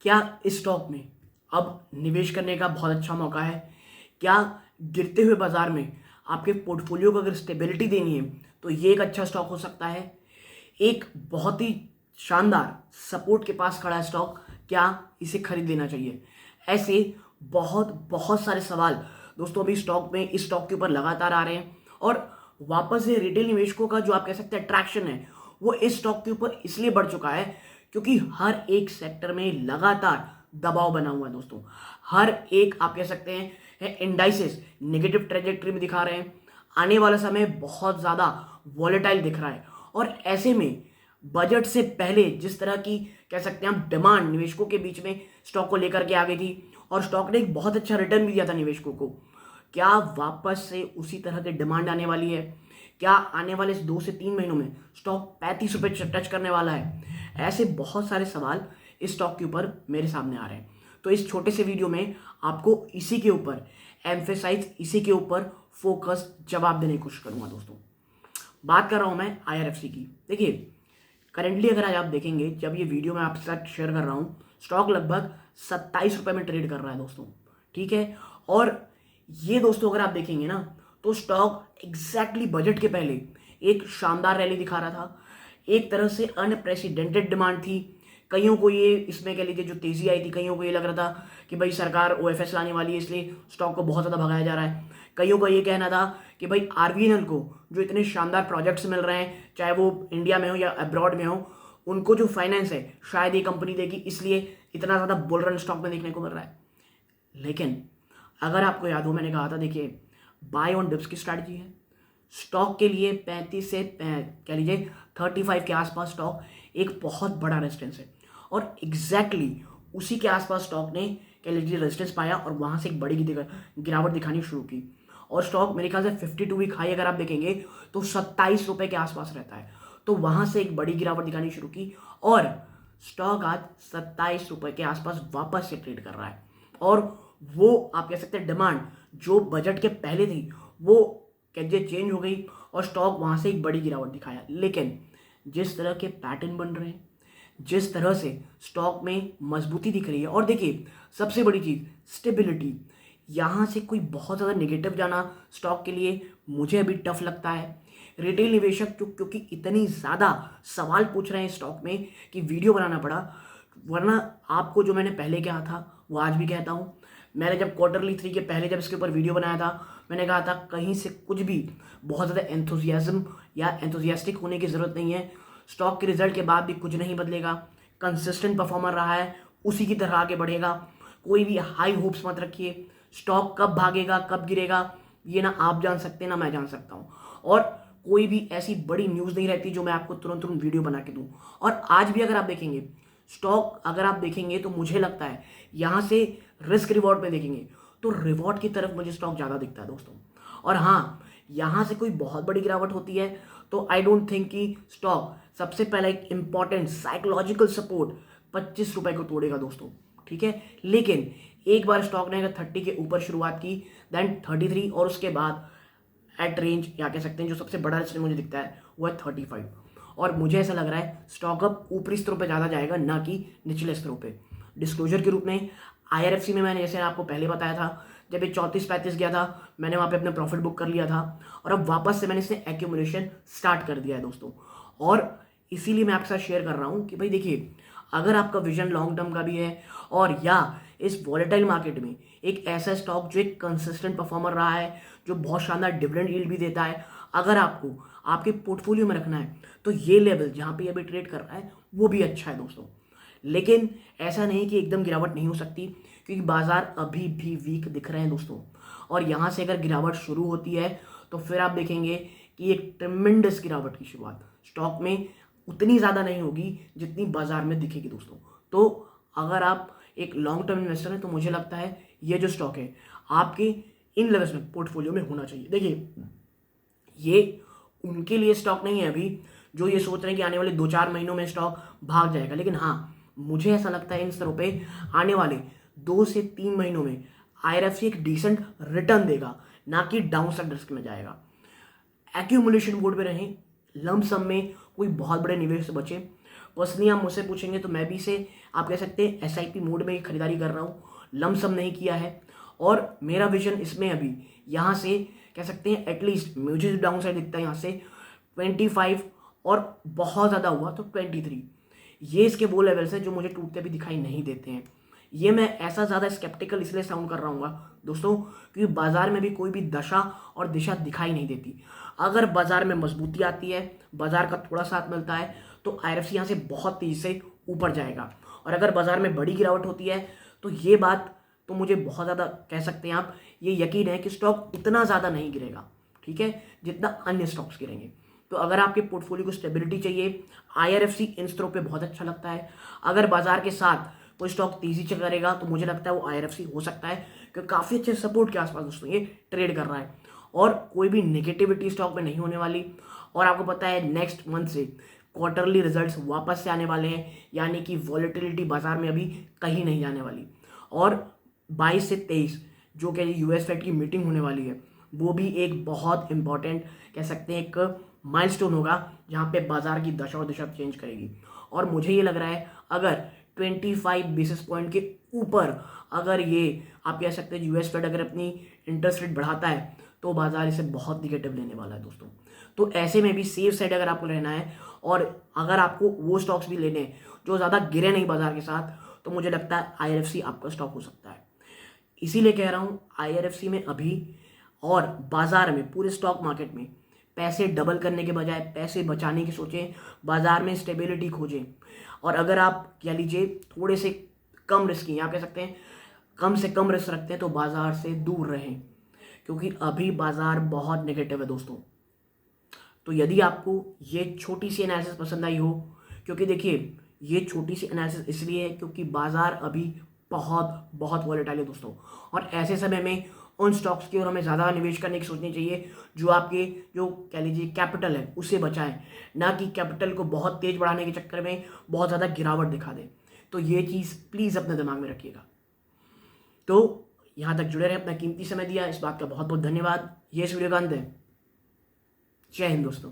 क्या इस स्टॉक में अब निवेश करने का बहुत अच्छा मौका है? क्या गिरते हुए बाजार में आपके पोर्टफोलियो को अगर स्टेबिलिटी देनी है तो ये एक अच्छा स्टॉक हो सकता है? एक बहुत ही शानदार सपोर्ट के पास खड़ा है स्टॉक, क्या इसे खरीद लेना चाहिए? ऐसे बहुत बहुत सारे सवाल दोस्तों अभी स्टॉक में इस स्टॉक के ऊपर लगातार आ रहे हैं और वापस से रिटेल निवेशकों का जो आप कह सकते हैं अट्रैक्शन है वो इस स्टॉक के ऊपर इसलिए बढ़ चुका है क्योंकि हर एक सेक्टर में लगातार दबाव बना हुआ है दोस्तों। हर एक आप कह सकते हैं इंडाइसेस नेगेटिव ट्रेजेक्टरी में दिखा रहे हैं। आने वाला समय बहुत ज़्यादा वॉलेटाइल दिख रहा है और ऐसे में बजट से पहले जिस तरह की कह सकते हैं हम डिमांड निवेशकों के बीच में स्टॉक को लेकर के आ गई थी और स्टॉक ने एक बहुत अच्छा रिटर्न भी दिया था निवेशकों को, क्या वापस से उसी तरह की डिमांड आने वाली है? क्या आने वाले 2 से 3 महीनों में स्टॉक 35 रुपये टच करने वाला है? ऐसे बहुत सारे सवाल इस स्टॉक के ऊपर मेरे सामने आ रहे हैं। तो इस छोटे से वीडियो में आपको इसी के ऊपर एम्फेसाइज, इसी के ऊपर फोकस जवाब देने की कोशिश करूंगा दोस्तों। बात कर रहा हूं मैं IRFC की। देखिए करेंटली अगर आज आप देखेंगे, जब ये वीडियो मैं आपके साथ शेयर कर रहा हूं, स्टॉक लगभग 27 रुपये में ट्रेड कर रहा है दोस्तों। ठीक है, और ये दोस्तों अगर आप देखेंगे ना तो स्टॉक एग्जैक्टली बजट के पहले एक शानदार रैली दिखा रहा था। एक तरह से अनप्रेसिडेंटेड डिमांड थी। कईयों को ये इसमें कह लीजिए जो तेजी आई थी, कईयों को ये लग रहा था कि भाई सरकार OFS लाने वाली है इसलिए स्टॉक को बहुत ज़्यादा भगाया जा रहा है। कईयों का ये कहना था कि भाई RVNL को जो इतने शानदार प्रोजेक्ट्स मिल रहे हैं, चाहे वो इंडिया में हो या अब्रॉड में हो, उनको जो फाइनेंस है शायद ये कंपनी देगी, इसलिए इतना ज़्यादा बुल रन स्टॉक में देखने को मिल रहा है। लेकिन अगर आपको याद हो, मैंने कहा था देखिए बाय ऑन डिप्स की स्ट्रैटेजी है स्टॉक के लिए। 35 से कह लीजिए 35 के आसपास स्टॉक एक बहुत बड़ा रेजिस्टेंस है और एग्जैक्टली उसी के आसपास स्टॉक ने कह लीजिए रेजिस्टेंस पाया और वहां से एक बड़ी गिरावट दिखानी शुरू की और स्टॉक मेरे ख्याल से 52 वीक हाई अगर आप देखेंगे तो 27 रुपये के आसपास रहता है। तो वहां से एक बड़ी गिरावट दिखानी शुरू की और स्टॉक आज 27 रुपये के आसपास वापस से ट्रेड कर रहा है। और वो आप कह सकते हैं डिमांड जो बजट के पहले थी वो कहिए चेंज हो गई और स्टॉक वहां से एक बड़ी गिरावट दिखाया। लेकिन जिस तरह के पैटर्न बन रहे हैं, जिस तरह से स्टॉक में मजबूती दिख रही है, और देखिए सबसे बड़ी चीज स्टेबिलिटी, यहाँ से कोई बहुत ज़्यादा नेगेटिव जाना स्टॉक के लिए मुझे अभी टफ लगता है। रिटेल निवेशक क्योंकि इतनी ज़्यादा सवाल पूछ रहे हैं स्टॉक में कि वीडियो बनाना पड़ा, वरना आपको जो मैंने पहले कहा था वो आज भी कहता हूँ। मैंने जब Q3 के पहले जब इसके ऊपर वीडियो बनाया था, मैंने कहा था कहीं से कुछ भी बहुत ज़्यादा एंथुजियाज्म या एंथुजियास्टिक होने की ज़रूरत नहीं है। स्टॉक के रिजल्ट के बाद भी कुछ नहीं बदलेगा, कंसिस्टेंट परफॉर्मर रहा है, उसी की तरह आगे बढ़ेगा। कोई भी हाई होप्स मत रखिए। स्टॉक कब भागेगा कब गिरेगा ये ना आप जान सकते ना मैं जान सकता हूँ, और कोई भी ऐसी बड़ी न्यूज़ नहीं रहती जो मैं आपको तुरंत तुरंत वीडियो बना के दूँ। और आज भी अगर आप देखेंगे स्टॉक, अगर आप देखेंगे तो मुझे लगता है यहाँ से रिस्क रिवॉर्ड में देखेंगे तो रिवॉर्ड की तरफ मुझे स्टॉक ज़्यादा दिखता है दोस्तों। और हाँ, यहाँ से कोई बहुत बड़ी गिरावट होती है तो आई डोंट थिंक कि स्टॉक सबसे पहला एक इंपॉर्टेंट साइकोलॉजिकल सपोर्ट 25 रुपये को तोड़ेगा दोस्तों। ठीक है, लेकिन एक बार स्टॉक ने अगर 30 के ऊपर शुरुआत की, देन 33 और उसके बाद एट रेंज या कह सकते हैं जो सबसे बड़ा रेजिस्टेंस मुझे दिखता है वो है 35। और मुझे ऐसा लग रहा है स्टॉक अब ऊपरी स्तरों पे ज़्यादा जाएगा ना कि निचले स्तरों पे। डिस्क्लोजर के रूप में IRFC में मैंने जैसे आपको पहले बताया था, जब ये 34-35 गया था मैंने वहाँ पे अपने प्रॉफिट बुक कर लिया था और अब वापस से मैंने इसे एक्यूमुलेशन स्टार्ट कर दिया है दोस्तों। और इसीलिए मैं आपके साथ शेयर कर रहा हूँ कि भाई देखिए अगर आपका विजन लॉन्ग टर्म का भी है और या इस वॉलेटाइल मार्केट में एक ऐसा स्टॉक जो एक कंसिस्टेंट परफॉर्मर रहा है, जो बहुत शानदार डिविडेंड यील्ड भी देता है, अगर आपको आपके पोर्टफोलियो में रखना है तो ये लेवल जहाँ पे अभी ट्रेड कर रहा है वो भी अच्छा है दोस्तों। लेकिन ऐसा नहीं कि एकदम गिरावट नहीं हो सकती, क्योंकि बाजार अभी भी वीक दिख रहे हैं दोस्तों। और यहाँ से अगर गिरावट शुरू होती है तो फिर आप देखेंगे कि एक ट्रेमेंडस गिरावट की शुरुआत स्टॉक में उतनी ज़्यादा नहीं होगी जितनी बाजार में दिखेगी दोस्तों। तो अगर आप एक लॉन्ग टर्म इन्वेस्टर हैं तो मुझे लगता है ये जो स्टॉक है आपके इन लेवल्स में पोर्टफोलियो में होना चाहिए। देखिए ये उनके लिए स्टॉक नहीं है अभी जो ये सोच रहे हैं कि आने वाले 2-4 महीनों में स्टॉक भाग जाएगा, लेकिन हाँ मुझे ऐसा लगता है इन स्तरों पे आने वाले 2 से 3 महीनों में IRFC एक डिसेंट रिटर्न देगा, ना कि डाउन साइड रिस्क में जाएगा। एक्यूमुलेशन मोड पे रहें, लंप सम में कोई बहुत बड़े निवेश से बचें। पर्सनली आप मुझसे पूछेंगे तो मैं भी इसे आप कह सकते हैं SIP मोड में खरीदारी कर रहा हूँ, लमसम नहीं किया है। और मेरा विजन इसमें अभी यहाँ से कह सकते हैं एटलीस्ट मुझे जो डाउन साइड दिखता है यहाँ से 25 और बहुत ज़्यादा हुआ तो 23, ये इसके वो लेवल्स हैं जो मुझे टूटते भी दिखाई नहीं देते हैं। ये मैं ऐसा ज़्यादा स्केप्टिकल इसलिए साउंड कर रहा हूँ दोस्तों क्योंकि बाजार में भी कोई भी दशा और दिशा दिखाई नहीं देती। अगर बाजार में मजबूती आती है, बाजार का थोड़ा साथ मिलता है, तो IRFC यहाँ से बहुत तेज़ी से ऊपर जाएगा। और अगर बाजार में बड़ी गिरावट होती है तो ये बात तो मुझे बहुत ज़्यादा कह सकते हैं आप, ये यकीन है कि स्टॉक उतना ज़्यादा नहीं गिरेगा, ठीक है, जितना अन्य स्टॉक्स गिरेंगे। तो अगर आपके पोर्टफोलियो को स्टेबिलिटी चाहिए, IRFC इन स्तरों पे बहुत अच्छा लगता है। अगर बाजार के साथ कोई स्टॉक तेजी से करेगा तो मुझे लगता है वो IRFC हो सकता है, क्योंकि काफ़ी अच्छे सपोर्ट के आसपास दोस्तों ये ट्रेड कर रहा है और कोई भी नेगेटिविटी स्टॉक में नहीं होने वाली। और आपको पता है नेक्स्ट मंथ से क्वार्टरली रिजल्ट्स वापस से आने वाले हैं, यानी कि वॉलेटिलिटी बाजार में अभी कहीं नहीं जाने वाली। और 22 से 23 जो कि US फेड की मीटिंग होने वाली है, वो भी एक बहुत इंपॉर्टेंट कह सकते हैं एक माइलस्टोन होगा जहाँ पे बाजार की दशा और दिशा चेंज करेगी। और मुझे ये लग रहा है अगर 25 बेसिस पॉइंट के ऊपर अगर ये आप कह सकते हैं US फेड अगर अपनी इंटरेस्ट रेट बढ़ाता है तो बाजार इसे बहुत निगेटिव लेने वाला है दोस्तों। तो ऐसे में भी सेफ साइड अगर आपको रहना है और अगर आपको वो स्टॉक्स भी लेने हैं जो ज़्यादा गिरे नहीं बाजार के साथ, तो मुझे लगता है IRFC आपका स्टॉक हो सकता है। इसीलिए कह रहा हूँ IRFC में अभी और बाजार में पूरे स्टॉक मार्केट में पैसे डबल करने के बजाय पैसे बचाने की सोचें, बाजार में स्टेबिलिटी खोजें। और अगर आप कह लीजिए थोड़े से कम रिस्की आप कह सकते हैं कम से कम रिस्क रखते हैं तो बाजार से दूर रहें, क्योंकि अभी बाजार बहुत नेगेटिव है दोस्तों। तो यदि आपको ये छोटी सी एनालिसिस पसंद आई हो, क्योंकि देखिए ये छोटी सी एनालिसिस इसलिए है क्योंकि बाजार अभी बहुत बहुत वॉलेटाइल है दोस्तों। और ऐसे समय में उन स्टॉक्स की ओर हमें ज़्यादा निवेश करने की सोचनी चाहिए जो आपके जो कह लीजिए कैपिटल है उसे बचाएं, ना कि कैपिटल को बहुत तेज बढ़ाने के चक्कर में बहुत ज़्यादा गिरावट दिखा दे। तो ये चीज़ प्लीज़ अपने दिमाग में रखिएगा। तो यहाँ तक जुड़े रहे, अपना कीमती समय दिया, इस बात का बहुत बहुत धन्यवाद। ये इस वीडियो का अंत है। जय हिंद दोस्तों।